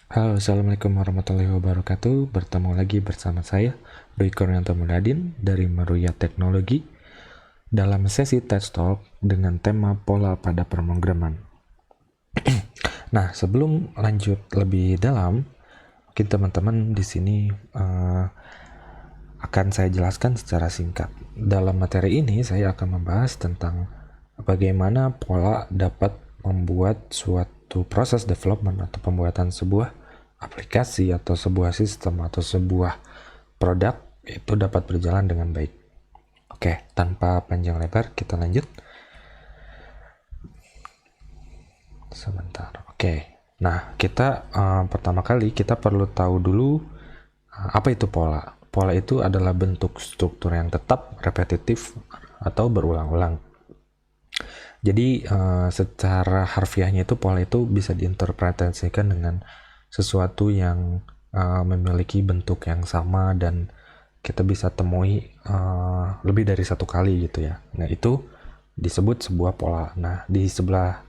Halo, Assalamualaikum warahmatullahi wabarakatuh. Bertemu lagi bersama saya, Doi Kurnianto Muladin dari Meruya Teknologi dalam sesi TED Talk dengan tema pola pada pemrograman. Nah, sebelum lanjut lebih dalam, mungkin teman-teman di sini akan saya jelaskan secara singkat. Dalam materi ini, saya akan membahas tentang bagaimana pola dapat membuat suatu proses development atau pembuatan sebuah aplikasi atau sebuah sistem atau sebuah produk itu dapat berjalan dengan baik. Oke, tanpa panjang lebar kita lanjut. Sebentar. Oke. Nah, kita pertama kali kita perlu tahu dulu apa itu pola. Pola itu adalah bentuk struktur yang tetap, repetitif, atau berulang-ulang. Jadi secara harfiahnya itu pola itu bisa diinterpretasikan dengan sesuatu yang memiliki bentuk yang sama dan kita bisa temui lebih dari satu kali gitu ya. Nah, itu disebut sebuah pola. Nah, di sebelah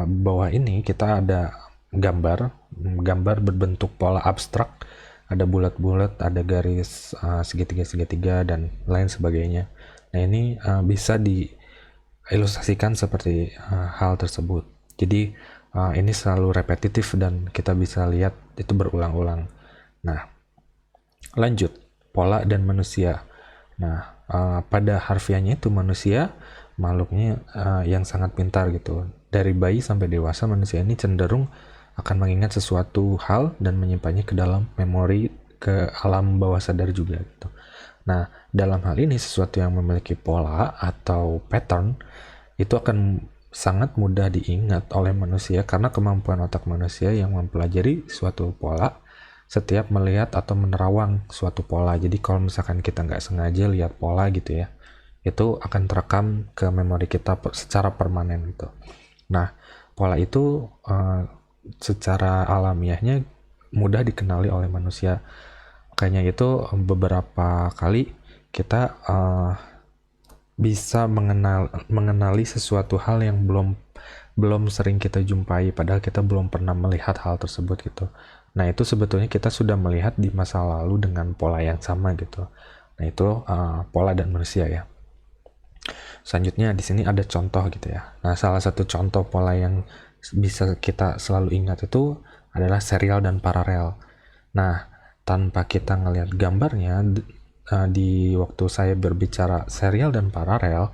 bawah ini kita ada gambar berbentuk pola abstrak, ada bulat-bulat, ada garis segitiga-segitiga dan lain sebagainya. Nah, ini bisa diilustrasikan seperti hal tersebut. Jadi ini selalu repetitif dan kita bisa lihat itu berulang-ulang. Nah, lanjut pola dan manusia. Nah, pada harfiahnya itu manusia makhluknya yang sangat pintar gitu. Dari bayi sampai dewasa, manusia ini cenderung akan mengingat sesuatu hal dan menyimpannya ke dalam memori, ke alam bawah sadar juga gitu. Nah, dalam hal ini sesuatu yang memiliki pola atau pattern itu akan sangat mudah diingat oleh manusia karena kemampuan otak manusia yang mempelajari suatu pola setiap melihat atau menerawang suatu pola. Jadi kalau misalkan kita nggak sengaja lihat pola gitu ya, itu akan terekam ke memori kita secara permanen gitu. Nah, pola itu secara alamiahnya mudah dikenali oleh manusia. Makanya itu beberapa kali kita bisa mengenali sesuatu hal yang belum sering kita jumpai, padahal kita belum pernah melihat hal tersebut gitu. Nah, itu sebetulnya kita sudah melihat di masa lalu dengan pola yang sama gitu. Nah, itu pola dan manusia ya. Selanjutnya di sini ada contoh gitu ya. Nah, salah satu contoh pola yang bisa kita selalu ingat itu adalah serial dan paralel. Nah, tanpa kita ngelihat gambarnya, di waktu saya berbicara serial dan paralel,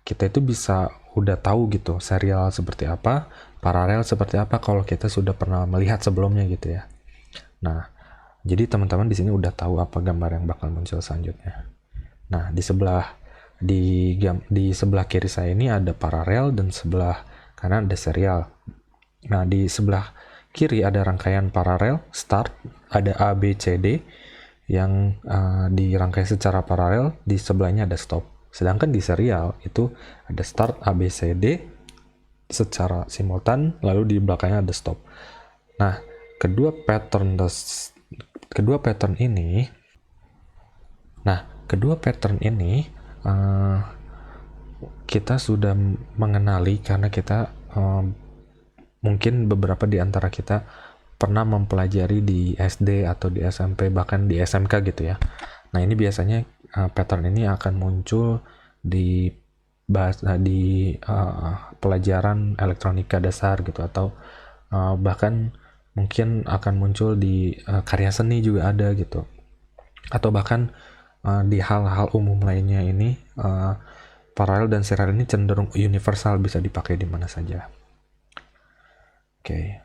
kita itu bisa udah tahu gitu serial seperti apa, paralel seperti apa kalau kita sudah pernah melihat sebelumnya gitu ya. Nah, jadi teman-teman di sini udah tahu apa gambar yang bakal muncul selanjutnya. Nah, di sebelah kiri saya ini ada paralel dan sebelah kanan ada serial. Nah, di sebelah kiri ada rangkaian paralel, start, ada A, B, C, D yang dirangkai secara paralel, di sebelahnya ada stop. Sedangkan di serial itu ada start A, B, C, D secara simultan, lalu di belakangnya ada stop. Nah, kedua kedua pattern ini kita sudah mengenali karena kita mungkin beberapa di antara kita pernah mempelajari di SD atau di SMP, bahkan di SMK gitu ya. Nah, ini biasanya pattern ini akan muncul di pelajaran elektronika dasar gitu, atau bahkan mungkin akan muncul di karya seni juga ada gitu, atau bahkan di hal-hal umum lainnya. Ini paralel dan serial ini cenderung universal, bisa dipakai di mana saja. Oke,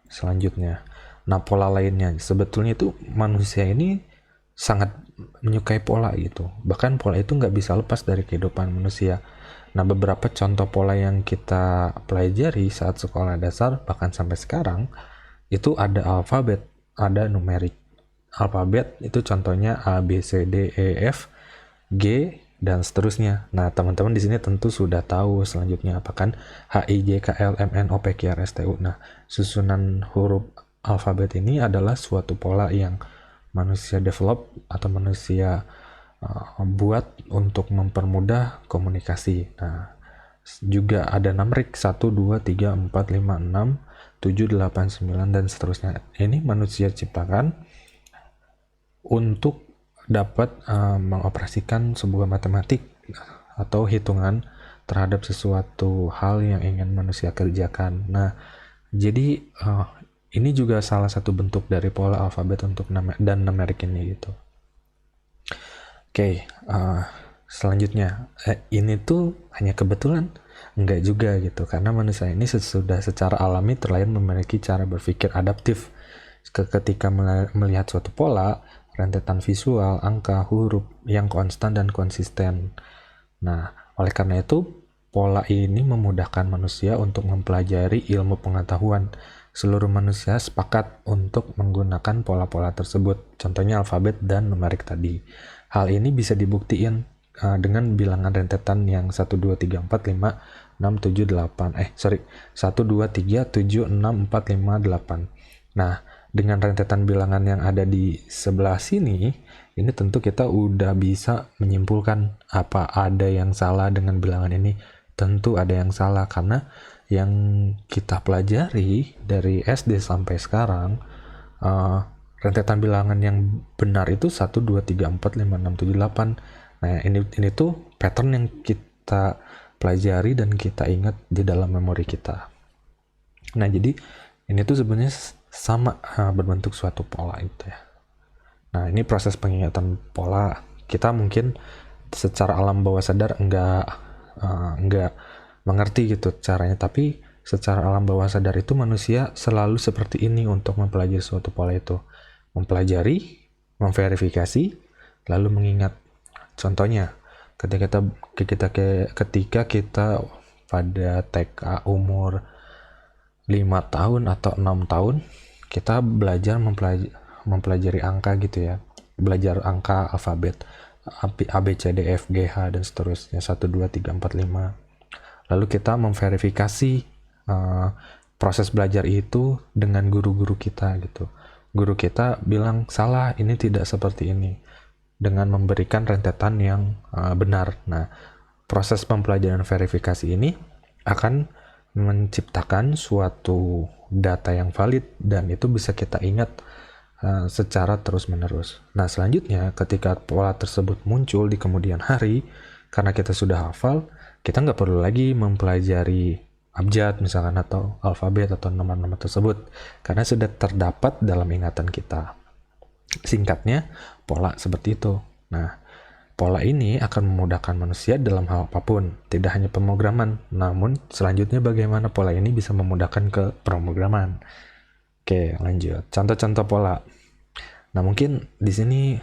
selanjutnya. Nah, pola lainnya sebetulnya itu manusia ini sangat menyukai pola gitu. Bahkan pola itu nggak bisa lepas dari kehidupan manusia. Nah, beberapa contoh pola yang kita pelajari saat sekolah dasar bahkan sampai sekarang itu ada alfabet, ada numerik. Alfabet itu contohnya A, B, C, D, E, F, G, dan seterusnya. Nah, teman-teman di sini tentu sudah tahu selanjutnya apa kan, H, I, J, K, L, M, N, O, P, Q, R, S, T, U. Nah, susunan huruf alfabet ini adalah suatu pola yang manusia develop atau manusia buat untuk mempermudah komunikasi. Nah, juga ada numerik 1, 2, 3, 4, 5, 6, 7, 8, 9, dan seterusnya. Ini manusia ciptakan untuk dapat mengoperasikan sebuah matematik atau hitungan terhadap sesuatu hal yang ingin manusia kerjakan. Nah, jadi ini juga salah satu bentuk dari pola alfabet untuk dan numerik ini gitu. Oke, selanjutnya ini tuh hanya kebetulan? Enggak juga gitu, karena manusia ini sudah secara alami terlahir memiliki cara berpikir adaptif. Ketika melihat suatu pola, rentetan visual, angka, huruf yang konstan dan konsisten. Nah, oleh karena itu, pola ini memudahkan manusia untuk mempelajari ilmu pengetahuan. Seluruh manusia sepakat untuk menggunakan pola-pola tersebut, contohnya alfabet dan numerik tadi. Hal ini bisa dibuktikan dengan bilangan rentetan yang 1, 2, 3, 4, 5, 6, 7, 8. 1, 2, 3, 7, 6, 4, 5, 8. Nah, dengan rentetan bilangan yang ada di sebelah sini, ini tentu kita udah bisa menyimpulkan apa ada yang salah dengan bilangan ini. Tentu ada yang salah, karena yang kita pelajari dari SD sampai sekarang, rentetan bilangan yang benar itu 1, 2, 3, 4, 5, 6, 7, 8. Nah, ini tuh pattern yang kita pelajari dan kita ingat di dalam memori kita. Nah, jadi ini tuh sebenarnya sama berbentuk suatu pola itu ya. Nah, ini proses pengingatan pola. Kita mungkin secara alam bawah sadar enggak mengerti gitu caranya, tapi secara alam bawah sadar itu manusia selalu seperti ini untuk mempelajari suatu pola itu. Mempelajari, memverifikasi, lalu mengingat. Contohnya, ketika kita pada TK umur 5 tahun atau 6 tahun, kita belajar mempelajari angka gitu ya. Belajar angka alfabet, A, B, C, D, F, G, H, dan seterusnya, 1, 2, 3, 4, 5. Lalu kita memverifikasi proses belajar itu dengan guru-guru kita gitu. Guru kita bilang salah, ini tidak seperti ini, dengan memberikan rentetan yang benar. Nah, proses pembelajaran verifikasi ini akan menciptakan suatu data yang valid, dan itu bisa kita ingat secara terus-menerus. Nah, selanjutnya ketika pola tersebut muncul di kemudian hari, karena kita sudah hafal, kita nggak perlu lagi mempelajari abjad misalkan atau alfabet atau nomor-nomor tersebut, karena sudah terdapat dalam ingatan kita. Singkatnya, pola seperti itu. Nah, pola ini akan memudahkan manusia dalam hal apapun, tidak hanya pemrograman, namun selanjutnya bagaimana pola ini bisa memudahkan ke pemrograman. Oke, lanjut. Contoh-contoh pola. Nah, mungkin di sini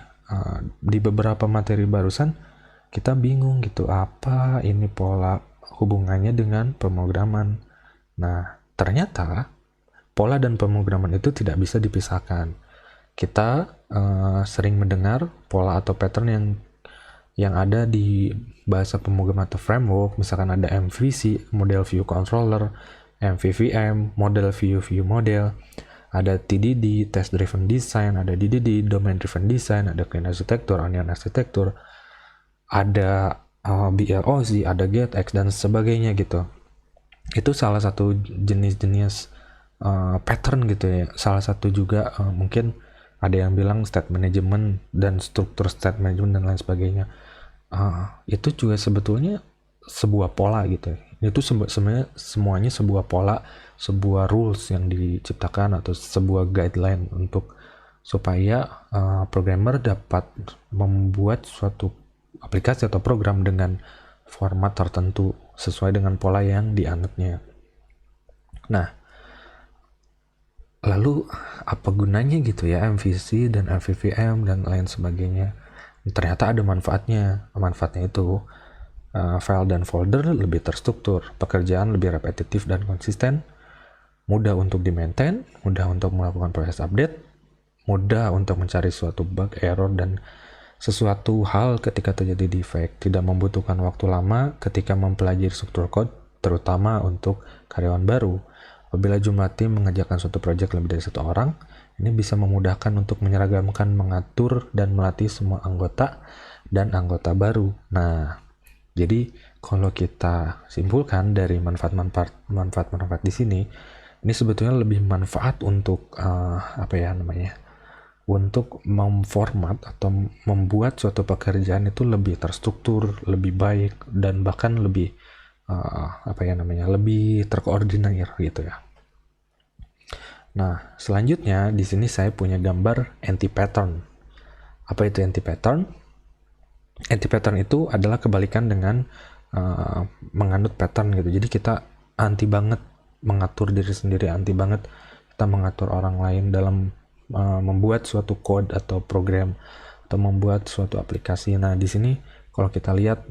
di beberapa materi barusan kita bingung gitu, apa ini pola, hubungannya dengan pemrograman. Nah, ternyata pola dan pemrograman itu tidak bisa dipisahkan. Kita sering mendengar pola atau pattern yang ada di bahasa pemrograman atau framework, misalkan ada MVC, Model View Controller, MVVM, Model View Model, ada TDD, Test Driven Design, ada DDD, Domain Driven Design, ada Clean Architecture, Onion Architecture, ada BLOZ, ada GateX, dan sebagainya gitu. Itu salah satu jenis-jenis pattern gitu ya. Salah satu juga mungkin ada yang bilang state management dan struktur state management dan lain sebagainya. Itu juga sebetulnya sebuah pola gitu. Itu sebenarnya semuanya sebuah pola, sebuah rules yang diciptakan atau sebuah guideline untuk supaya programmer dapat membuat suatu aplikasi atau program dengan format tertentu sesuai dengan pola yang dianutnya. Nah, lalu apa gunanya gitu ya MVC dan MVVM dan lain sebagainya? Ternyata ada manfaatnya. Manfaatnya itu file dan folder lebih terstruktur, pekerjaan lebih repetitif dan konsisten, mudah untuk di-maintain, mudah untuk melakukan proses update, mudah untuk mencari suatu bug, error, dan sesuatu hal ketika terjadi defect, tidak membutuhkan waktu lama ketika mempelajari struktur code, terutama untuk karyawan baru. Apabila jumlah tim mengerjakan suatu proyek lebih dari 1 orang, ini bisa memudahkan untuk menyeragamkan, mengatur, dan melatih semua anggota dan anggota baru. Nah, jadi kalau kita simpulkan dari manfaat-manfaat di sini, Ini sebetulnya lebih manfaat untuk untuk memformat atau membuat suatu pekerjaan itu lebih terstruktur, lebih baik, dan bahkan lebih lebih terkoordinir gitu ya. Nah, selanjutnya di sini saya punya gambar anti-pattern. Apa itu anti-pattern? Anti-pattern itu adalah kebalikan dengan menganut pattern gitu. Jadi kita anti banget mengatur diri sendiri, anti banget kita mengatur orang lain dalam membuat suatu code atau program atau membuat suatu aplikasi. Nah, di sini kalau kita lihat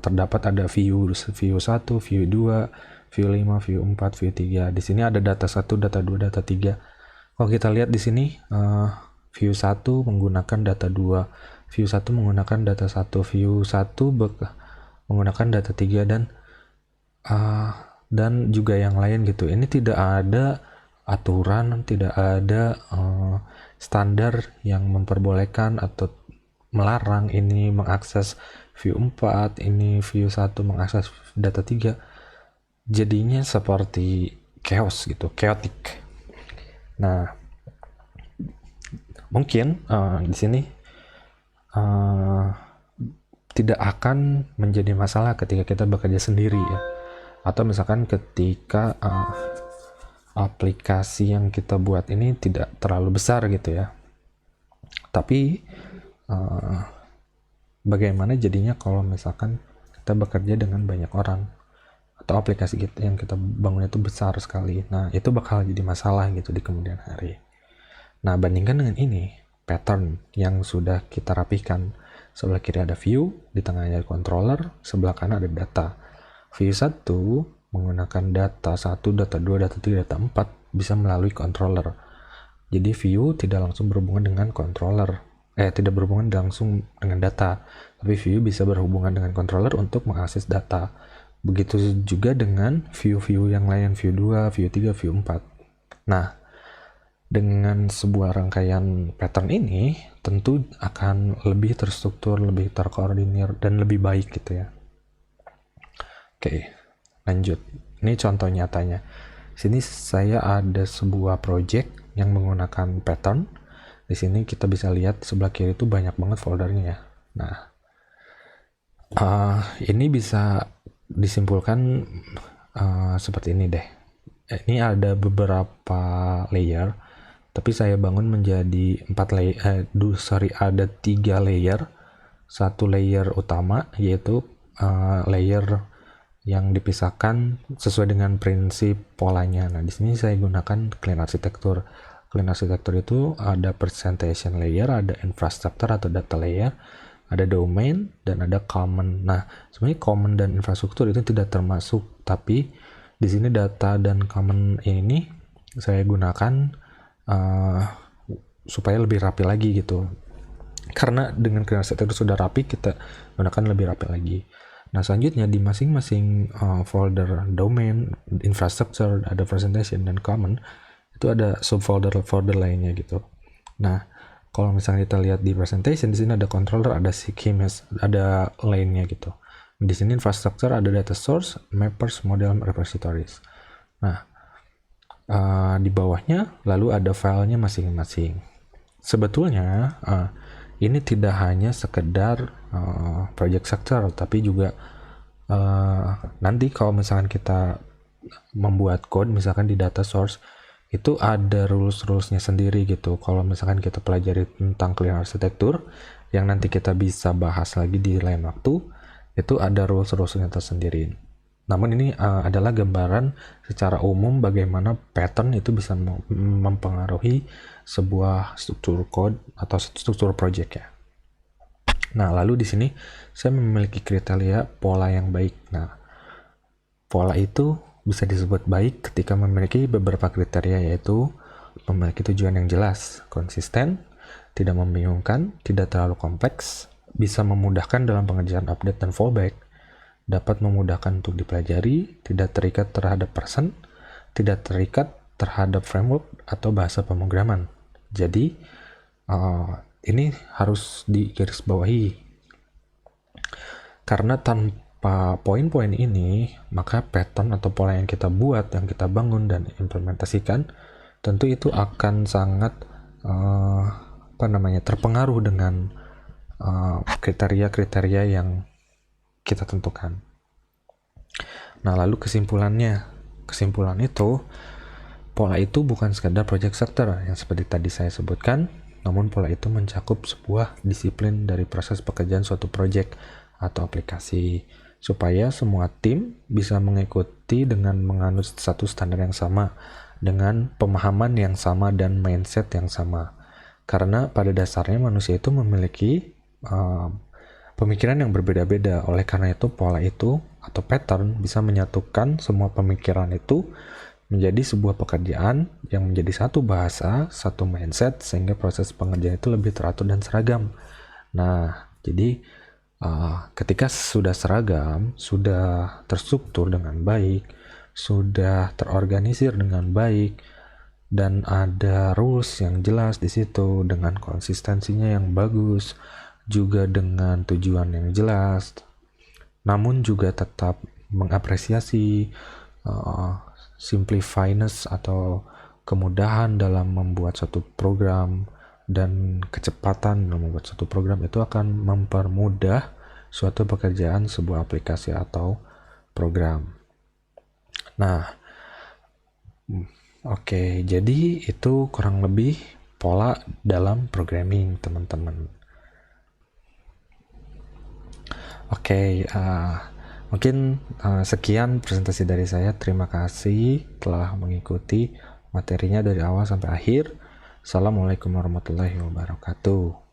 terdapat ada view 1, view 2, view 5, view 4, view 3. Di sini ada data 1, data 2, data 3. Kalau kita lihat di sini view 1 menggunakan data 2, view 1 menggunakan data 1, view 1 menggunakan data 3 dan juga yang lain gitu. Ini tidak ada aturan, tidak ada standar yang memperbolehkan atau melarang ini mengakses view 4, ini view 1 mengakses data 3. Jadinya seperti chaos gitu, chaotic. Nah, mungkin di sini tidak akan menjadi masalah ketika kita bekerja sendiri ya. Atau misalkan ketika aplikasi yang kita buat ini tidak terlalu besar gitu ya. Tapi bagaimana jadinya kalau misalkan kita bekerja dengan banyak orang atau aplikasi kita yang kita bangun itu besar sekali. Nah, itu bakal jadi masalah gitu di kemudian hari. Nah, bandingkan dengan ini, pattern yang sudah kita rapihkan. Sebelah kiri ada view, di tengahnya ada controller, sebelah kanan ada data. View 1 menggunakan data 1, data 2, data 3, data 4 bisa melalui controller. Jadi view tidak langsung berhubungan dengan controller. Tidak berhubungan langsung dengan data. Tapi view bisa berhubungan dengan controller untuk mengakses data. Begitu juga dengan view-view yang lain, view 2, view 3, view 4. Nah, dengan sebuah rangkaian pattern ini tentu akan lebih terstruktur, lebih terkoordinir, dan lebih baik gitu ya. Oke, lanjut. Ini contoh nyatanya. Sini saya ada sebuah project yang menggunakan pattern. Di sini kita bisa lihat sebelah kiri itu banyak banget foldernya ya. Nah, ini bisa disimpulkan seperti ini deh. Ini ada beberapa layer, tapi saya bangun menjadi 3 layer. Satu layer utama yaitu layer yang dipisahkan sesuai dengan prinsip polanya. Nah, di sini saya gunakan clean architecture. Clean architecture itu ada presentation layer, ada infrastructure atau data layer, ada domain, dan ada common. Nah, sebenarnya common dan infrastruktur itu tidak termasuk, tapi di sini data dan common ini saya gunakan supaya lebih rapi lagi gitu. Karena dengan clean architecture sudah rapi, kita gunakan lebih rapi lagi. Nah, selanjutnya di masing-masing folder domain, infrastructure, ada presentation, dan common, itu ada subfolder lainnya gitu. Nah, kalau misalnya kita lihat di presentation, di sini ada controller, ada CMS, ada lainnya gitu. Di sini infrastructure ada data source, mappers, model, repositories. Nah, di bawahnya lalu ada filenya masing-masing. Sebetulnya ini tidak hanya sekedar project structure, tapi juga nanti kalau misalkan kita membuat code misalkan di data source itu ada rules-rulesnya sendiri gitu. Kalau misalkan kita pelajari tentang clean architecture yang nanti kita bisa bahas lagi di lain waktu, itu ada rules-rulesnya tersendiri. Namun ini adalah gambaran secara umum bagaimana pattern itu bisa mempengaruhi sebuah struktur code atau struktur project ya. Nah, lalu di sini saya memiliki kriteria pola yang baik. Nah, pola itu bisa disebut baik ketika memiliki beberapa kriteria, yaitu memiliki tujuan yang jelas, konsisten, tidak membingungkan, tidak terlalu kompleks, bisa memudahkan dalam pengerjaan update dan fallback, dapat memudahkan untuk dipelajari, tidak terikat terhadap person, tidak terikat terhadap framework atau bahasa pemrograman. Jadi, ini harus digarisbawahi. Karena poin-poin ini, maka pattern atau pola yang kita buat, yang kita bangun dan implementasikan, tentu itu akan sangat terpengaruh dengan kriteria-kriteria yang kita tentukan. Nah, lalu kesimpulan itu, pola itu bukan sekadar project structure yang seperti tadi saya sebutkan, namun pola itu mencakup sebuah disiplin dari proses pekerjaan suatu project atau aplikasi, supaya semua tim bisa mengikuti dengan menganut satu standar yang sama, dengan pemahaman yang sama dan mindset yang sama. Karena pada dasarnya manusia itu memiliki pemikiran yang berbeda-beda. Oleh karena itu, pola itu atau pattern bisa menyatukan semua pemikiran itu menjadi sebuah pekerjaan yang menjadi satu bahasa, satu mindset, sehingga proses pengerjaan itu lebih teratur dan seragam. Nah, jadi ketika sudah seragam, sudah terstruktur dengan baik, sudah terorganisir dengan baik, dan ada rules yang jelas di situ dengan konsistensinya yang bagus, juga dengan tujuan yang jelas, namun juga tetap mengapresiasi simplifyness atau kemudahan dalam membuat suatu program dan kecepatan dalam membuat suatu program, itu akan mempermudah suatu pekerjaan sebuah aplikasi atau program. Nah, oke, jadi itu kurang lebih pola dalam programming, teman-teman. Oke, mungkin sekian presentasi dari saya. Terima kasih telah mengikuti materinya dari awal sampai akhir. Assalamualaikum warahmatullahi wabarakatuh.